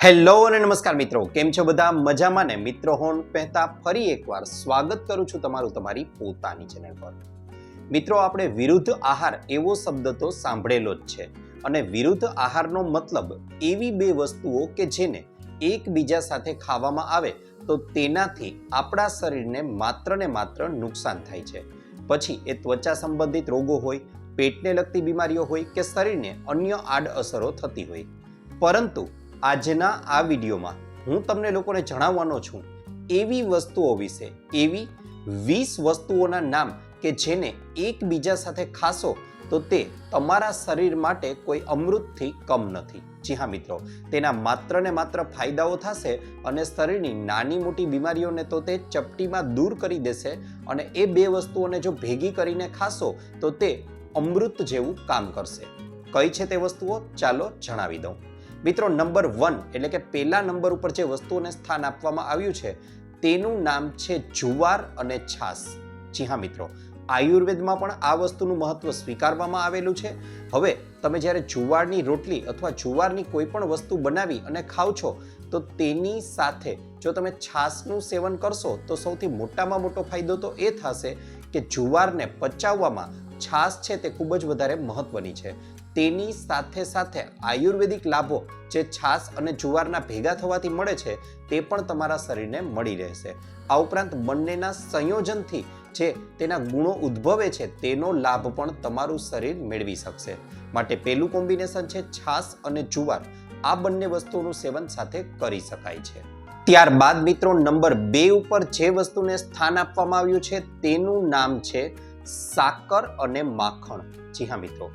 Hello અને નમસ્કાર મિત્રો, કેમ છો બધા? મજામાં ને? મિત્રો હું પહેતા ફરી એકવાર સ્વાગત કરું છું તમારું તમારી પોતાની ચેનલ પર. મિત્રો આપણે વિરુદ્ધ આહાર એવો શબ્દ તો સાંભળેલો જ છે અને વિરુદ્ધ આહારનો મતલબ એવી બે વસ્તુઓ કે જેને એકબીજા સાથે ખાવામાં આવે તો તેનાથી આપણા શરીરને માત્ર ને માત્ર નુકસાન થાય છે. પછી એ ત્વચા સંબંધિત રોગો હોય, પેટને લગતી બીમારીઓ હોય કે શરીરને અન્ય આડઅસરો થતી હોય. પરંતુ આજના આ વિડીયોમાં હું તમને લોકોને જણાવવાનો છું એવી વસ્તુઓ વિશે, એવી 20 વસ્તુઓના નામ કે જેને એકબીજા સાથે ખાશો તો તે તમારા શરીર માટે કોઈ અમૃતથી કમ નથી. જી હા મિત્રો, તેના માત્ર ને માત્ર ફાયદાઓ થશે અને શરીરની નાની મોટી બીમારીઓને તો તે ચપટીમાં દૂર કરી દેશે. અને એ બે વસ્તુઓને જો ભેગી કરીને ખાશો તો તે અમૃત જેવું કામ કરશે. કઈ છે તે વસ્તુઓ? ચાલો જણાવી દઉં. મિત્રો નંબર 1 એટલે કે પહેલા નંબર ઉપર જે વસ્તુઓને સ્થાન આપવામાં આવ્યું છે તેનું નામ છે જુવાર અને છાશ. જી હા મિત્રો, આયુર્વેદમાં પણ આ વસ્તુનું મહત્વ સ્વીકારવામાં આવેલું છે. હવે તમે જ્યારે જુવારની રોટલી અથવા જુવારની કોઈ પણ વસ્તુ બનાવી અને ખાવ છો તો તેની સાથે જો તમે છાશનું સેવન કરશો તો સૌથી મોટામાં મોટો ફાયદો તો એ થશે કે જુવારને પચાવવામાં છાશ છે તે ખૂબ જ વધારે મહત્વની છે. તેની સાથે સાથે આયુર્વેદિક લાભો જે છાશ અને જુવારના ભેગા થવાથી મળે છે તે પણ તમારા શરીરને મળી રહેશે. આ ઉપરાંત બંનેના સંયોજનથી જે તેના ગુણો ઉદ્ભવે છે તેનો લાભ પણ તમારું શરીર મેળવી શકશે. માટે પહેલું કોમ્બિનેશન છે છાશ અને જુવાર. આ બંને વસ્તુઓનું સેવન સાથે કરી શકાય છે. ત્યારબાદ મિત્રો નંબર 2 ઉપર જે વસ્તુને સ્થાન આપવામાં આવ્યું છે તેનું નામ છે સાકર અને માખણ. જી હા મિત્રો,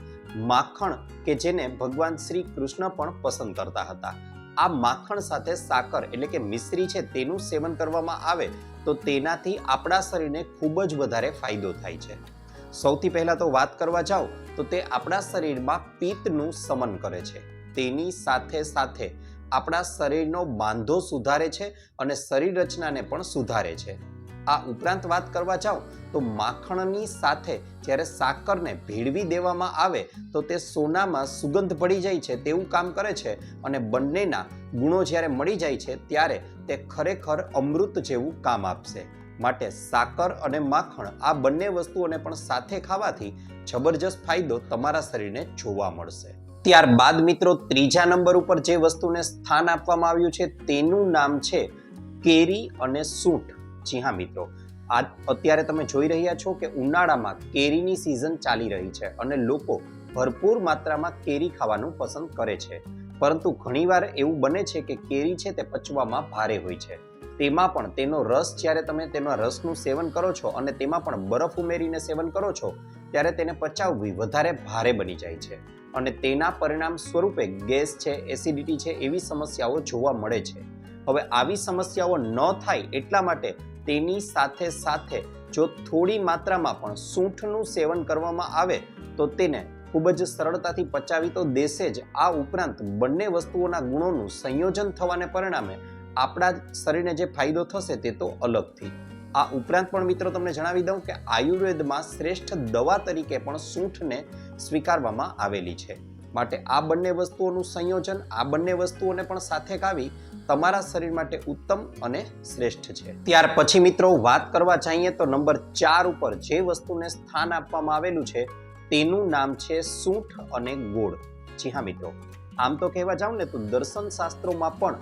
માખણ કે જેને ભગવાન શ્રી કૃષ્ણ પણ પસંદ કરતા હતા. આ માખણ સાથે સાકર એટલે કે મિશ્રી છે તેનું સેવન કરવામાં આવે તો તેનાથી આપણા શરીરને ખૂબ જ વધારે ફાયદો થાય છે. સૌથી પહેલા તો વાત કરવા જાઓ તો તે આપણા શરીરમાં પિત્તનું શમન કરે છે. તેની સાથે સાથે આપણા શરીરનો બાંધો સુધારે છે અને શરીર રચનાને પણ સુધારે છે. આ ઉપરાંત વાત કરવા જાઓ તો માખણની સાથે જ્યારે સાકરને ભેળવી દેવામાં આવે તો તે સોનામાં સુગંધ પડી જાય છે તેવું કામ કરે છે અને બંનેના ગુણો જ્યારે મળી જાય છે ત્યારે તે ખરેખર અમૃત જેવું કામ આપશે. માટે સાકર અને માખણ આ બંને વસ્તુઓને પણ સાથે ખાવાથી જબરજસ્ત ફાયદો તમારા શરીરને જોવા મળશે. ત્યારબાદ મિત્રો ત્રીજા નંબર ઉપર જે વસ્તુને સ્થાન આપવામાં આવ્યું છે તેનું નામ છે કેરી અને સૂંઠ. જી હા મિત્રો, અત્યારે તમે જોઈ રહ્યા છો કે ઉનાળામાં કેરીની સિઝન ચાલી રહી છે અને લોકો ભરપૂર માત્રામાં કેરી ખાવાનું પસંદ કરે છે. પરંતુ ઘણીવાર એવું બને છે કે કેરી છે તે પચવામાં ભારે હોય છે. તેમાં પણ તેનો રસ જ્યારે તમે તેના રસનું સેવન કરો છો અને તેમાં પણ બરફ ઉમેરીને સેવન કરો છો ત્યારે તેને પચાવવી વધારે ભારે બની જાય છે અને તેના પરિણામ સ્વરૂપે ગેસ છે, એસિડિટી છે એવી સમસ્યાઓ જોવા મળે છે. હવે આવી સમસ્યાઓ ન થાય એટલા માટે તેની સાથે સાથે જો થોડી માત્રામાં પણ સૂંઠનું સેવન કરવામાં આવે તો તેને ખૂબ જ સરળતાથી પચાવી તો દેશે જ. આ ઉપરાંત બંને વસ્તુઓના ગુણોનું સંયોજન થવાને પરિણામે આપણા શરીરને જે ફાયદો થશે તે તો અલગથી. આ ઉપરાંત પણ મિત્રો તમને જણાવી દઉં કે આયુર્વેદમાં શ્રેષ્ઠ દવા તરીકે પણ સૂંઠને સ્વીકારવામાં આવેલી છે. માટે આ બંને વસ્તુઓનું સંયોજન, આ બંને વસ્તુઓને પણ સાથે ખાવી તમારા શરીર માટે ઉત્તમ અને શ્રેષ્ઠ છે. ત્યાર પછી મિત્રો વાત કરવા જઈએ તો નંબર 4 ઉપર જે વસ્તુને સ્થાન આપવામાં આવેલું છે તેનું નામ છે સૂંઠ અને ગોળ. જી હા મિત્રો, આમ તો કહેવા જાવ ને તો દર્શન શાસ્ત્રોમાં પણ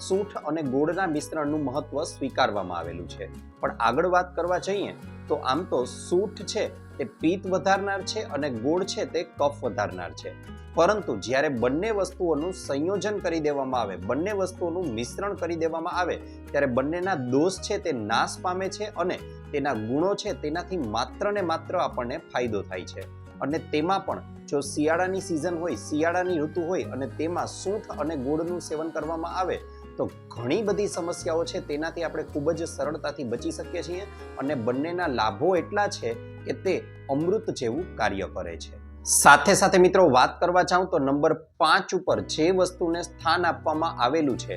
સૂંઠ અને ગોળના મિશ્રણનું મહત્વ સ્વીકારવામાં આવેલું છે. પણ આગળ વાત કરવા જઈએ તો આમ તો સૂંઠ છે તે પિત્ત વધારનાર છે અને ગોળ છે તે કફ વધારનાર છે. પરંતુ જ્યારે બંને વસ્તુઓનું સંયોજન કરી દેવામાં આવે, બંને વસ્તુઓનું મિશ્રણ કરી દેવામાં આવે ત્યારે બંનેના દોષ છે તે નાશ પામે છે અને તેના ગુણો છે તેનાથી માત્ર ને માત્ર આપણને ફાયદો થાય છે. અને તેમાં પણ જો શિયાળાની સિઝન હોય, શિયાળાની ઋતુ હોય અને તેમાં સૂંઠ અને ગોળનું સેવન કરવામાં આવે તો ઘણી બધી સમસ્યાઓ છે તેનાથી આપણે ખૂબ જ સરળતાથી બચી શકીએ છીએ અને બંનેના લાભો એટલા છે કે તે અમૃત જેવું કાર્ય કરે છે. સાથે સાથે મિત્રો વાત કરવા જાઉં તો નંબર 5 ઉપર જે વસ્તુને સ્થાન આપવામાં આવેલું છે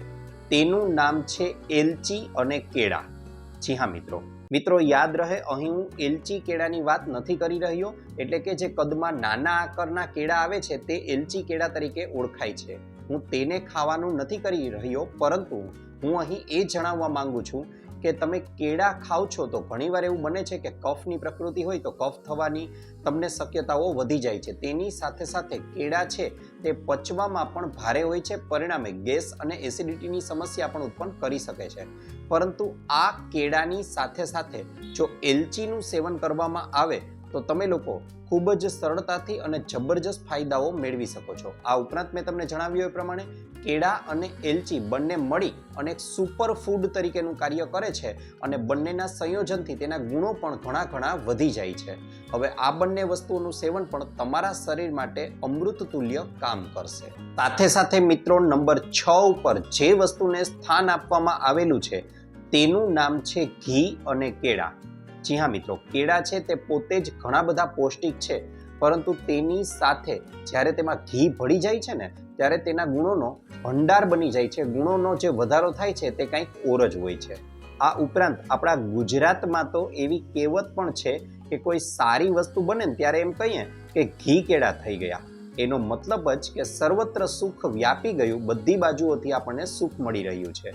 તેનું નામ છે એલચી અને કેળા. જી હા મિત્રો યાદ રહે, અહીં હું એલચી કેળાની વાત નથી કરી રહ્યો. એટલે કે જે કદમાં નાના આકારના કેળા આવે છે તે એલચી કેળા તરીકે ઓળખાય છે. હું તેને ખાવાનું નથી કરી રહ્યો, પરંતુ હું અહીં એ જણાવવા માંગુ છું કે તમે કેળા ખાઓ છો તો ઘણીવાર એવું બને છે કે કફની પ્રકૃતિ હોય તો કફ થવાની તમને શક્યતાઓ વધી જાય છે. તેની સાથે સાથે કેળા છે તે પચવામાં પણ ભારે હોય છે, પરિણામે ગેસ અને એસિડિટીની સમસ્યા પણ ઉત્પન્ન કરી શકે છે. પરંતુ આ કેળાની સાથે સાથે જો એલચીનું સેવન કરવામાં આવે તો તમે લોકો ખૂબ જ સરળતાથી અને જબરજસ્ત ફાયદાઓ મેળવી શકો છો. આ ઉપરાંત મેં તમને જણાવ્યું એ પ્રમાણે કેળા અને એલચી બંને મળી અને એક સુપર ફૂડ તરીકેનું કાર્ય કરે છે અને બંનેના સંયોજનથી તેના ગુણો પણ ઘણા વધી જાય છે. હવે આ બંને વસ્તુઓનું સેવન પણ તમારા શરીર માટે અમૃત તુલ્ય કામ કરશે. સાથે સાથે મિત્રો, નંબર 6 ઉપર જે વસ્તુને સ્થાન આપવામાં આવેલું છે તેનું નામ છે ઘી અને કેળા. જી હા મિત્રો, કેળા છે તે પોતે જ ઘણા બધા પૌષ્ટિક છે, પરંતુ તેની સાથે જ્યારે તેમાં ઘી ભળી જાય છે ને ત્યારે તેના ગુણોનો ભંડાર બની જાય છે. ગુણોનો જે વધારો થાય છે તે કંઈક ઓર જ હોય છે. આ ઉપરાંત આપણા ગુજરાતમાં તો એવી કહેવત પણ છે કે કોઈ સારી વસ્તુ બને ને ત્યારે એમ કહીએ કે ઘી કેળા થઈ ગયા. એનો મતલબ જ કે સર્વત્ર સુખ વ્યાપી ગયું, બધી બાજુઓથી આપણને સુખ મળી રહ્યું છે.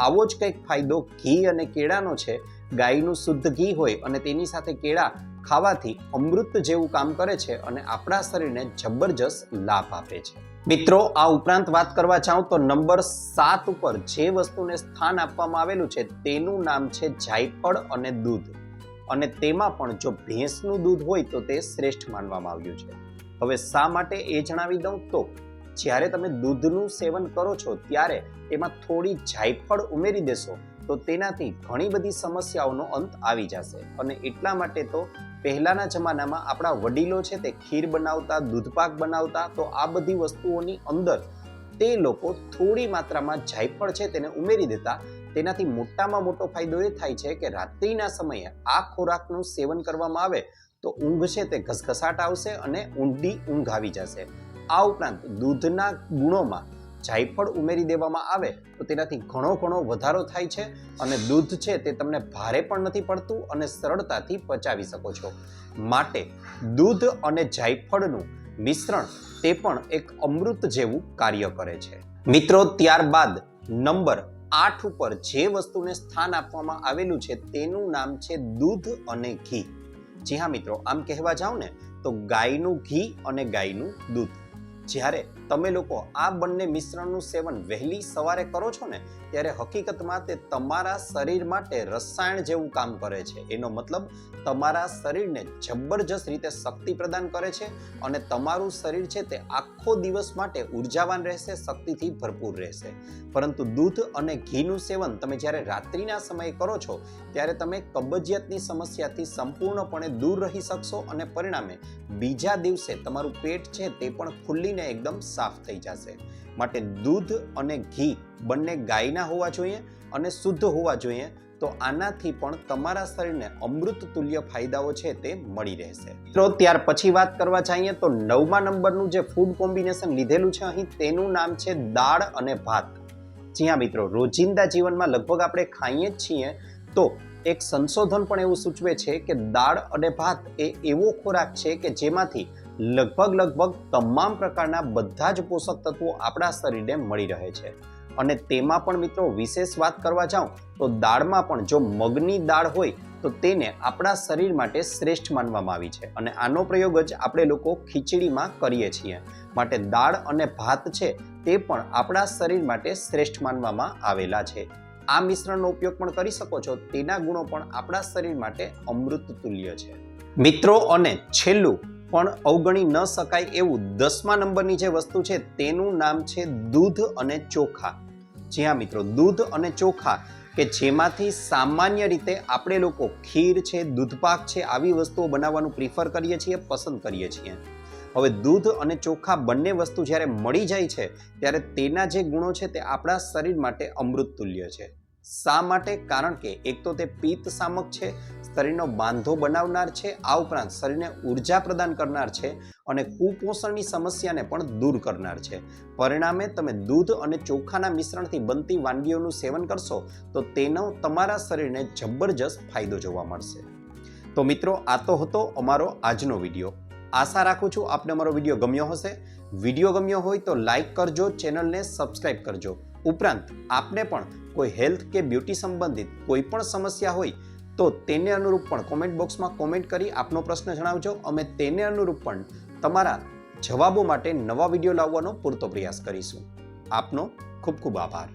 આવો જ કંઈક ફાયદો ઘી અને કેળાનો છે. ગાયનું શુદ્ધ ઘી હોય અને તેની સાથે કેળા ખાવાથી અમૃત જેવું કામ કરે છે અને આપણા શરીરને જબરજસ્ત લાભ આપે છે. મિત્રો, આ ઉપરાંત વાત કરવા ચાહું તો નંબર 7 ઉપર જે વસ્તુને સ્થાન આપવામાં આવેલું છે તેનું નામ છે જાયફળ અને દૂધ. અને તેમાં પણ જો ભેંસનું દૂધ હોય તો તે શ્રેષ્ઠ માનવામાં આવ્યું છે. હવે શા માટે એ જણાવી દઉં તો જ્યારે તમે દૂધનું સેવન કરો છો ત્યારે તેમાં થોડી જાયફળ ઉમેરી દેશો તો તેનાથી ઘણી બધી સમસ્યાઓનો અંત આવી જશે. અને એટલા માટે તો પહેલાના જમાનામાં આપણા વડીલો છે તે ખીર બનાવતા, દૂધપાક બનાવતા, તો આ બધી વસ્તુઓની અંદર તે લોકો થોડી માત્રામાં જાયફળ છે તેને ઉમેરી દેતા. તેનાથી મોટામાં મોટો ફાયદો એ થાય છે કે રાત્રિના સમયે આ ખોરાકનું સેવન કરવામાં આવે તો ઊંઘ છે તે ઘસઘસાટ આવશે અને ઊંડી ઊંઘ આવી જશે. આ ઉપરાંત દૂધના ગુણોમાં જાયફળ ઉમેરી દેવામાં આવે તો તેનાથી ઘણો વધારો થાય છે અને દૂધ છે તે તમને ભારે પણ નથી પડતું અને સરળતાથી પચાવી શકો છો. માટે દૂધ અને જાયફળનું મિશ્રણ તે પણ એક અમૃત જેવું કાર્ય કરે છે. મિત્રો, ત્યારબાદ નંબર 8 ઉપર જે વસ્તુને સ્થાન આપવામાં આવેલું છે તેનું નામ છે દૂધ અને ઘી. જી હા મિત્રો, આમ કહેવા જાવ ને તો ગાયનું ઘી અને ગાયનું દૂધ. જ્યારે તમે લોકો આ બંને મિશ્રણનું સેવન વહેલી સવારે કરો છો ને ત્યારે હકીકતમાં તે તમારા શરીર માટે રસાયણ જેવું કામ કરે છે. એનો મતલબ તમારા શરીરને જબરજસ્ત રીતે શક્તિ પ્રદાન કરે છે અને તમારું શરીર છે તે આખો દિવસ માટે ઉર્જાવાન રહેશે, શક્તિથી ભરપૂર રહેશે. પરંતુ દૂધ અને ઘીનું સેવન તમે જ્યારે રાત્રિના સમયે કરો છો ત્યારે તમે કબજિયાતની સમસ્યાથી સંપૂર્ણપણે દૂર રહી શકશો અને પરિણામે બીજા દિવસે તમારું પેટ છે તે પણ ખુલ્લીને એકદમ સાફ થઈ જશે. માટે દૂધ અને ઘી બંને ગાયના હોવા જોઈએ અને શુદ્ધ હોવા જોઈએ, તો આનાથી પણ તમારા શરીરને અમૃત તુલ્ય ફાયદાઓ છે તે મળી રહેશે. મિત્રો, ત્યાર પછી વાત કરવા જઈએ તો 9મા નંબરનું જે ફૂડ કોમ્બિનેશન લીધેલું છે અહીં તેનું નામ છે દાળ અને ભાત. જી હા મિત્રો, રોજિંદા જીવનમાં લગભગ આપણે ખાઈએ જ છીએ, તો એક સંશોધન પણ એવું સૂચવે છે કે દાળ અને ભાત એ એવો ખોરાક છે કે જેમાંથી લગભગ તમામ પ્રકારના બધા જ પોષક તત્વો આપણા શરીરને મળી રહે છે. અને તેમાં પણ મિત્રો વિશેષ વાત કરવા જાઉં તો દાળમાં પણ જો મગની દાળ હોય તો તેને આપણા શરીર માટે શ્રેષ્ઠ માનવામાં આવી છે અને આનો પ્રયોગ જ આપણે લોકો ખીચડીમાં કરીએ છીએ. માટે દાળ અને ભાત છે તે પણ આપણા શરીર માટે શ્રેષ્ઠ માનવામાં આવેલા છે. આ મિશ્રણનો ઉપયોગ પણ કરી શકો છો. તેના ગુણો પણ આપણા શરીર માટે અમૃત તુલ્ય છે. મિત્રો, અને છેલ્લું પણ અવગણી ન શકાય એવું 10મા નંબરની જે વસ્તુ છે તેનું નામ છે દૂધ અને ચોખા. જી હા મિત્રો, દૂધ અને ચોખા કે જેમાંથી સામાન્ય રીતે આપણે લોકો ખીર છે, દૂધપાક છે, આવી વસ્તુઓ બનાવવાનું પ્રિફર કરીએ છીએ, પસંદ કરીએ છીએ. હવે દૂધ અને ચોખા બંને વસ્તુ જ્યારે મળી જાય છે ત્યારે તેના જે ગુણો છે તે આપણા શરીર માટે અમૃત તુલ્ય છે. શા માટે? કારણ કે એક તો તે પિત્ત શામક છે, શરીરનો બાંધો બનાવનાર છે, આ ઉપરાંત શરીરને ઉર્જા પ્રદાન કરનાર છે અને કુપોષણની સમસ્યાને પણ દૂર કરનાર છે. પરિણામે તમે દૂધ અને ચોખાના મિશ્રણથી બનતી વાનગીઓનું સેવન કરશો તો તેનો તમારા શરીરને જબરજસ્ત ફાયદો જોવા મળશે. તો મિત્રો, આ તો હતો અમારો આજનો વિડીયો. આશા રાખું છું આપને અમારો વિડીયો ગમ્યો હશે. વિડીયો ગમ્યો હોય તો લાઈક કરજો, ચેનલને સબસ્ક્રાઇબ કરજો. ઉપરાંત આપને પણ કોઈ હેલ્થ કે બ્યુટી સંબંધિત કોઈ પણ સમસ્યા હોય તો તેને અનુરૂપ પણ કોમેન્ટ બોક્સમાં કોમેન્ટ કરી આપનો પ્રશ્ન જણાવજો. અમે તેને અનુરૂપ પણ તમારા જવાબો માટે નવા વિડીયો લાવવાનો પૂરતો પ્રયાસ કરીશું. આપનો ખૂબ ખૂબ આભાર.